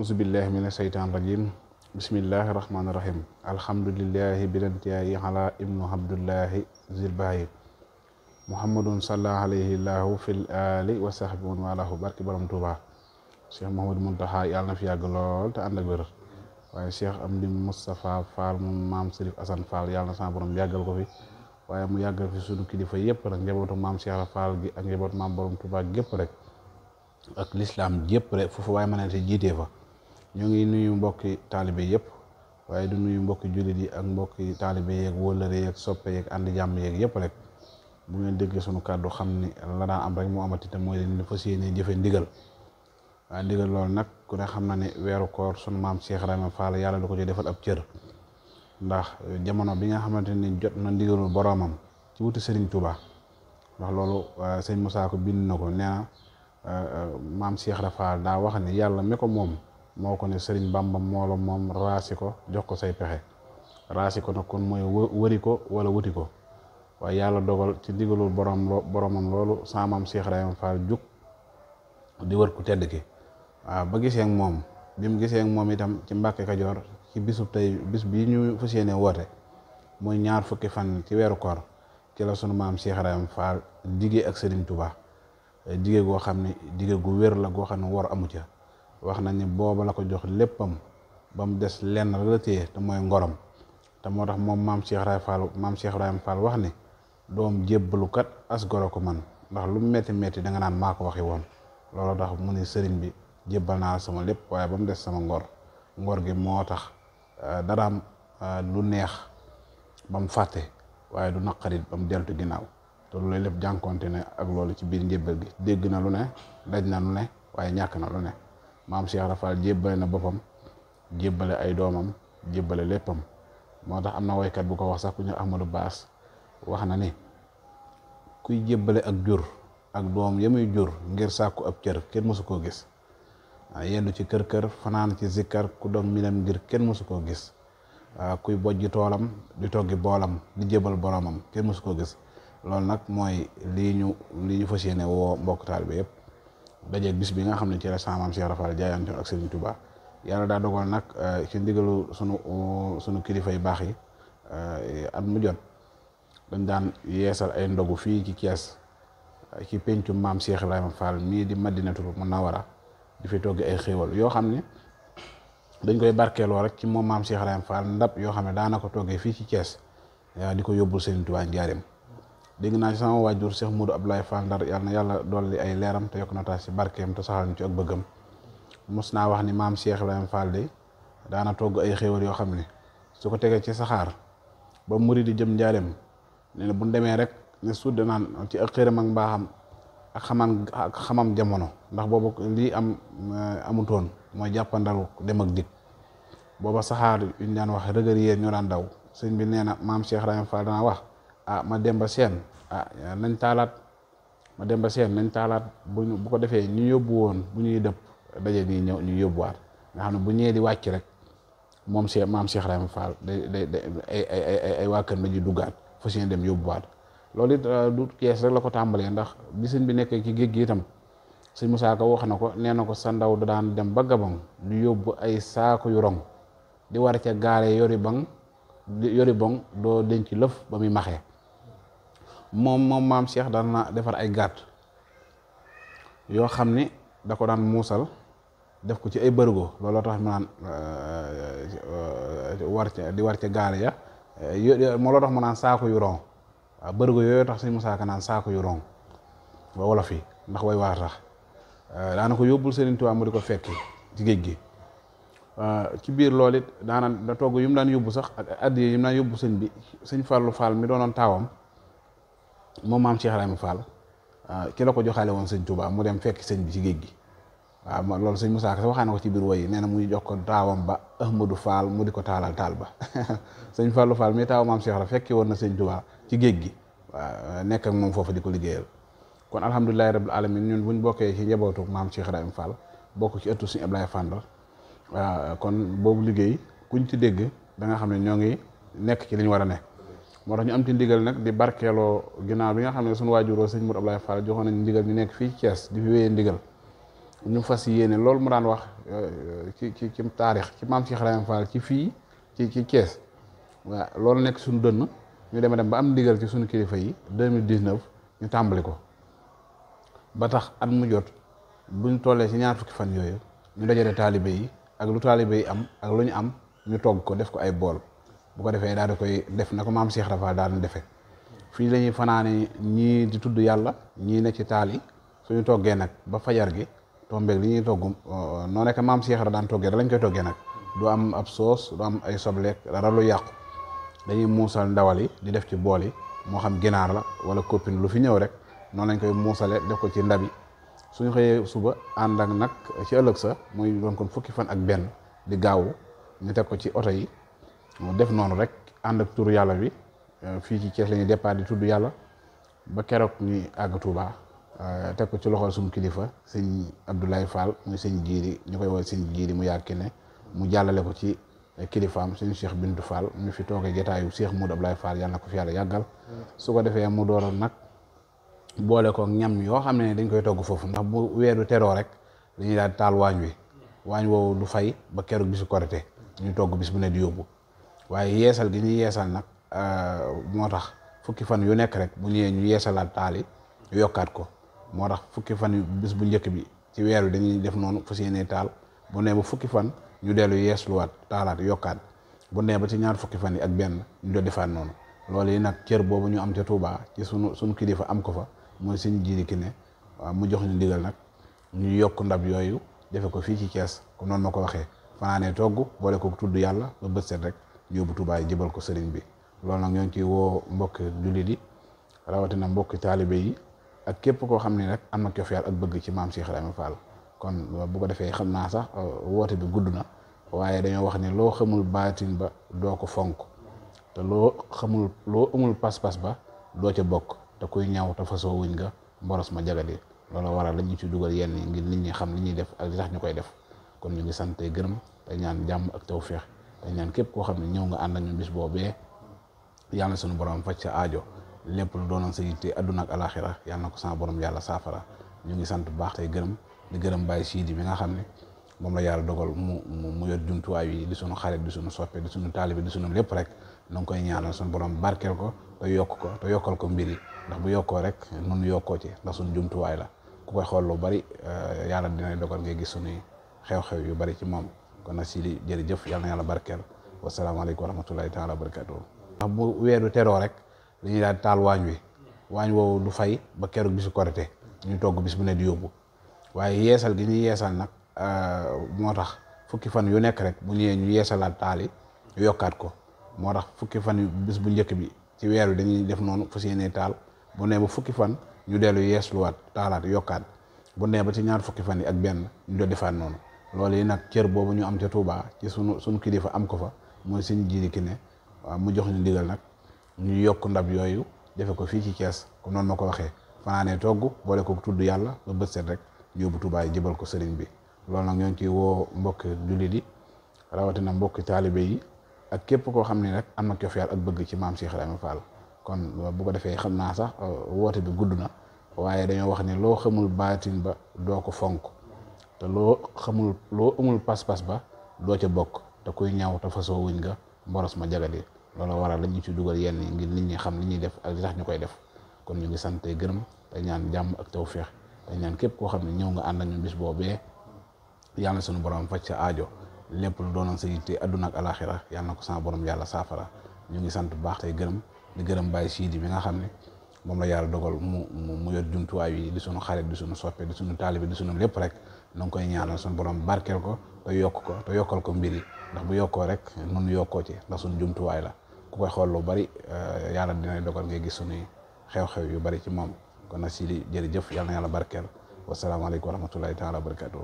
auzubillahi mina sheytaan rajim bismillahi rahmaani rahim alhamdulillahi bilantiyayi ala ibnu abdullahi zilbayi muhammadun salla alayhi llahu fil ali wa sahbi man walahu barki borom Tuuba Cheikh Mouhamadou Mountakha yàlla na fi yàgg lool te ànd ak wér waaye Cheikh Amdi Moustapha Fall moom maam Sërif Assane Fall yàlla na sama borom yàggal ko fi waaye mu yàggal fi sunu kilifa yëpp nag njabootu maam Cheikh Fall gi ak njabootu maam borom Tuuba gépp rek ak lislaam yëpp rek foofu waaye mën a te jiitee fa ñoo ngi nuyu mbokki taalibe yëpp waaye du nuyu mbokki jullit yi ak mbokki taalibe yeeg wóllëre yeeg soppe yeeg àndi jàmm yeeg yëpp rek bu ngeen déggee sunu kàddu xam ni la daan am rek moo amati te mooy leen fas yéene jëfe ndigal waaye ndigal loolu nag ku ne xam na ne weeru koor sunu maam Cheikh Ibrahima Fall yàlla du ko ci defal ab cër ndax jamono bi nga xamante ni jot na ndigalul boroomam ci wuti Serigne Touba ndax loolu sëñ Moussa ko bind na ko nee na maam Cheikh Ibrahima Fall daa wax ne yàlla mi ko moom moo ko ne Serigne Bamba moo la moom raasi ko jox ko say pexe raasi ko nag kon mooy wëri ko wala wuti ko waaye yàlla dogal ci ndigalul boromam loolu sama maam Cheikh Ibrahima Fall jug di wër ku tedd ki waaw ba gisee ak moom bi mu gisee ak moom itam ci Mbàkke Kajoor ci bisub tey bis bii ñu fas yéene woote mooy ñaar fukki fan ci weeru koor ci la sunu maam Cheikh Ibrahima Fall digee ak Serigne Touba digee goo xam ne digee gu wér la goo xam ne wor amu ca wax nañ ni booba la ko jox léppam ba mu des lenn la téye te mooy ngorom te moo tax moom maam Cheikh Ibrahima Fall wax ni doom jébbalu kat as goro ko man ndax lu metti metti da nga naan maa ko waxi woon loolu tax mu ni sëriñ bi jébbal naa sama lépp waaye ba mu des sama ngor gi moo tax daraam lu neex ba mu fàtte waaye du naqarit ba mu deltu ginnaaw te loolu lépp jànkonte ne ak loolu ci biir njébbal gi dégg na lu ne daj na lu ne waaye ñàkk na lu ne maam Cheikh Ibrahima Fall jébbale na boppam jébbale ay doomam jébbale léppam moo tax am na woykat bu ko wax sax ku ñu Ahmadou Baas wax na ni kuy jébbale ak jur ak doom yamuy jur ngir sàkku ab cër kenn mësu koo gis yendu ci kër fanaan ci zikkar ku doom milam ngir kenn mësu koo gis kuy bojji toolam di toggi boolam di jébbal boromam kenn mësu koo gis loolu nag mooy lii ñu fas yéene woo mbokk taalibe yëpp dajeeg bis bi nga xam ne ci la sama maam Cheikh Ibrahima Fall jaayantoon ak Serigne Touba yàlla daa dogal nag ci ndigalu sunu kilifa yu baax yi at mu jot dañ daan yeesal ay ndogu fii ci Thiès ci pencu maam Cheikh Ibrahima Fall mii di Madinatul Munawwara di fi togg ay xéewal yoo xam ne dañ koy barkeeloo rek ci moom maam Cheikh Ibrahima Fall ndab yoo xam ne daana ko toggee fii ci Thiès di ko yóbbul Serigne Touba njaareem dégg naa ci sama waajur Cheikh Modou Abdoulaye Fall Ndar yàlla na yàlla dolli ay leeram te yokk na taas ci barkeem te saxal ñu ci ak bëggam mos naa wax ni maam Cheikh Ibrahima Fall de daana togg ay xéewal yoo xam ne su ko tegee ci saxaar ba muri di jëm njaareem nee na bu ñu demee rek ne sudd naan ci ak xëram ak mbaaxam ak xamam jamono ndax boobu lii amutoon mooy jàppandalu dem ak dikk booba saxaar yu ñu daan wax rëgër yéen ñoo daan daw sëñ bi nee na maam Cheikh Ibrahima Fall dana wax ma demba seen nañ taalaat bu ko defee ñu yóbbu woon bu ñuy dëpp daje nii ñëw ñu yóbbuwaat nga xam ne bu ñëwee di wàcc rek moom maam Cheikh Ibrahima Fall ay waa kër dañuy duggaat fas yéene dem yóbbuwaat loolu it du Kees rek la ko tàmbalee ndax bi sëñ bi nekkee ci géej gi itam sëñ Moussa Ka wax na ko nee na ko sa ndaw da daan dem ba Gabon du yóbbu ay saako yu rong di war ca gaale yori bong doo denc lëf ba muy maxee moom maam Cheikh daan na defar ay gàtt yoo xam ni da ko daan muusal def ko ci ay bërigo looloo tax mu naan war ca gaale ya moo loo tax mu naan saako yu rong waaw bërigo yooyu tax sëñ Moussa Ka naan saako yu rong ba wolof yi ndax way waar tax daana ko yóbbul Serigne Touba mu di ko fekki ci géej gi ci biir loolu it da togg yu mu daan yóbbu sax ak addiya yu mu daan yóbbu sëñ bi sëñ Fallou Fall mi doonoon taawam moom maam Cheikh Ibrahima Fall ki la ko joxaale woon sëñ Touba mu dem fekki sëñ bi ci géej gi waaw loolu sëñ Moussa Ka sax waxaa na ko ci biir woy yi nee na muy jox ko taawam ba Ahmadou Fall mu di ko taalal taal ba sëñ Fallou Fall mi taaw maam Cheikh Ibrahima fekki woon na sëñ Touba ci géej gi waaw nekk ak moom foofu di ko liggéeyal kon alhamdulilahi rabbil alamin ñun buñ bokkee ci njabootu maam Cheikh Ibrahima Fall bokk ci ëttu sëñ Abdoulaye Fall Ndar kon boobu liggéey kuñ ci dégg da nga xam ne ñoo ngi nekk ci li ñu war a nekk moo tax ñu am ci ndigal nag di barkeeloo ginnaaw bi nga xam ne suñu waajuroo sëñ Modou Abdoulaye Fall joxoon nañ ndigal ñu nekk fii Thiès di fi wéyee ndigal ñu fas yéene loolu mu daan wax ci taarix ci maam Cheikh Ibrahima Fall ci fii ci Thiès waaw loolu nekk suñu dënn ñu dem ba am ndigal ci suñu kilifa yi 2019 ñu tàmbali ko ba tax at mu jot buñ tollee ci ñaar fukki fan yooyu ñu dajale taalibe yi ak lu taalibe yi am ak lu ñu am ñu togg ko def ko ay bool bu ko defee daal di koy def na ko maam Cheikh Ibrahima Fall daal di defee fii la ñuy fanaane ñii di tudd yàlla ñii ne ci taal yi suñu toggee nag ba fajar gi tombeeg li ñuy togg noo nekk maam Cheikh Ibrahima daan toggee da lañ koy toggee nag du am ab soos du am ay sobleek dara lu yàqu dañuy muusal ndawal yi di def ci bool yi moo xam ginaar la wala copine lu fi ñëw rek noonu lañ koy muusale def ko ci ndab yi suñu xëyee suba ànd ak nag ci ëllëg sa muy doon kon fukki fan ak benn di gaawu ñu teg ko ci oto yi def noonu rek ànd ak tur yàlla bi fii ci Thiès la ñuy départ di tudd yàlla ba keroog ñuy àgg Touba teg ko ci loxol suñu kilifa sëñ Abdoulaye Fall muy sëñ jiiri ñu koy woowee sëñ jiiri mu yàgg ne mu jàllale ko ci kilifaam sëñ Cheikh Bintou Fall mu fi toogee jotaayu Cheikh Modou Abdoulaye Fall yàlla na ko fi yàlla yàggal su ko defee mu door nag boole ko ñam yoo xam ne dañ koy togg foofu ndax bu weeru teroo rek dañuy daal taal waañ woowu du fay ba keroog bisu korite ñu togg bis bu ne di yóbbu waaye yeesal gi ñuy yeesal nag moo tax fukki fan yu nekk rek bu ñëwee ñu yeesalaat taal yi yokkaat ko moo tax fukki fan yu bis bu njëkk bi ci weer wi dañuy def noonu fas yéene taal bu ne ba fukki fan ñu dellu yeesluwaat taalaat yokkaat bu ne ba ci ñaar fukki fan yi ak benn ñu doon defaat noonu loolu yi nag cër boobu ñu am ca Touba ci sunu kilifa am ko fa mooy suñu jiiri ki ne waaw mu jox ñu ndigal nag ñu yokk ndab yooyu defe ko fii ci Thiès comme noonu ma ko waxee fanaanee togg boole ko tudd yàlla ba bët set rek ñu yóbbu Touba yi jëbal ko sëriñ bi loolu nag ñoo ngi ciy woo mbokki jullit yi rawatina mbokki taalibe yi ak képp koo xam ne rek am na cofeel ak bëgg ci maam Cheikh Ibrahima Fall kon bu ko defee xam naa sax woote bi gudd na waaye dañoo wax ne loo xamul baatin ba doo ko fonk te loo amul pas-pas ba doo ca bokk te kuy ñaw te fasoo wuñ nga mboros ma jagadi loolu waral la ñu ci dugal yenn yi ngir nit ñi xam li ñuy def ak li tax ñu koy def kon ñu ngi sant gërëm te ñaan jàmm ak tawféex te ñaan képp koo xam ne ñëw nga ànd ak ñun bis boobee yàlla sunu borom faj sa aajo lépp lu doonoon sa yitte adduna ak alaxira yàlla na ko sama borom yàlla saafara ñu ngi sant bu baax tey gërëm di gërëm Baye Sidi bi nga xam ne moom la yàlla dogal mu yor jumtuwaay yi di sunu xarit di sunu soppe di sunu taalibe di sunu lépp rek na nga koy ñaanal sunu borom barkeel ko te yokk ko te yokkal ko mbir yi ndax bu yokkoo rek nun yokkoo ci ndax sunu jumtuwaay la ku koy xool lu bari yàlla dina dogal ngay gis sunuy xew-xew yu bari ci moom kon nag Sidi jërëjëf yàlla na yàlla barkeel wasalaamaaleykum wa rahmatullahi taala wa barakatuh ndax bu weeru teroo rek dañuy daal taal waañ woowu du fay ba keroog bisu korite ñu togg bis bu ne di yóbbu waaye yeesal gi ñuy yeesal nag moo tax fukki fan yu nekk rek bu ñëwee ñu yeesalaat taal yi yokkaat ko moo tax fukki fan yu bis bu njëkk bi ci weer wi dañuy def noonu fas yéene taal bu ne ba fukki fan ñu dellu yeesluwaat taalaat yokkaat bu ne ba ci ñaar fukki fan yi ak benn ñu doon defaat noonu loolu yi nag cër boobu ñu am ca Touba ci sunu kilifa am ko fa mooy suñu jiiri ki ne waaw mu jox ñu ndigal nag ñu yokk ndab yooyu defe ko fii ci Thiès comme noonu ma ko waxee fanaanee togg boole ko tudd yàlla ba bët set rek ñu yóbbu Touba yi jëbal ko sëriñ bi loolu nag ñoo ngi ciy woo mbokki jullit yi rawatina mbokki taalibe yi ak képp koo xam ne rek am na cofeel ak bëgg ci maam Cheikh Ibrahima Fall kon bu ko defee xam naa sax woote bi gudd na waaye dañoo wax ne loo xamul baatin ba doo ko fonk te loo amul pas-pas ba doo ca bokk te kuy ñaw te fasoo wuñ nga mboros ma jagadi loolu waral la ñu ci dugal yenn yi ngir nit ñi xam li ñuy def ak li tax ñu koy def kon ñu ngi sant gërëm te ñaan jàmm ak tawféex te ñaan képp koo xam ne ñëw nga ànd ak ñun bis boobee yàlla sunu borom faj sa aajo lépp lu doonoon sa yitte adduna ak alaxira yàlla na ko sama borom yàlla saafara ñu ngi sant bu baax tey gërëm di gërëm Baye Sidi bi nga xam ne moom la yàlla dogal mu yor jumtuwaay yi di sunu xarit di sunu soppe di sunu taalibe di sunu lépp rek na nga koy ñaanal sunu borom barkeel ko te yokk ko te yokkal ko mbir yi ndax bu yokkoo rek nun yokkoo ci ndax sunu jumtuwaay la ku koy xool lu bari yàlla dina dogal ngay gis sunuy xew-xew yu bari ci moom kon nag Sidi jërëjëf yàlla na yàlla barkeel wasalaamaaleykum wa rahmatullahi taala wa barakatuh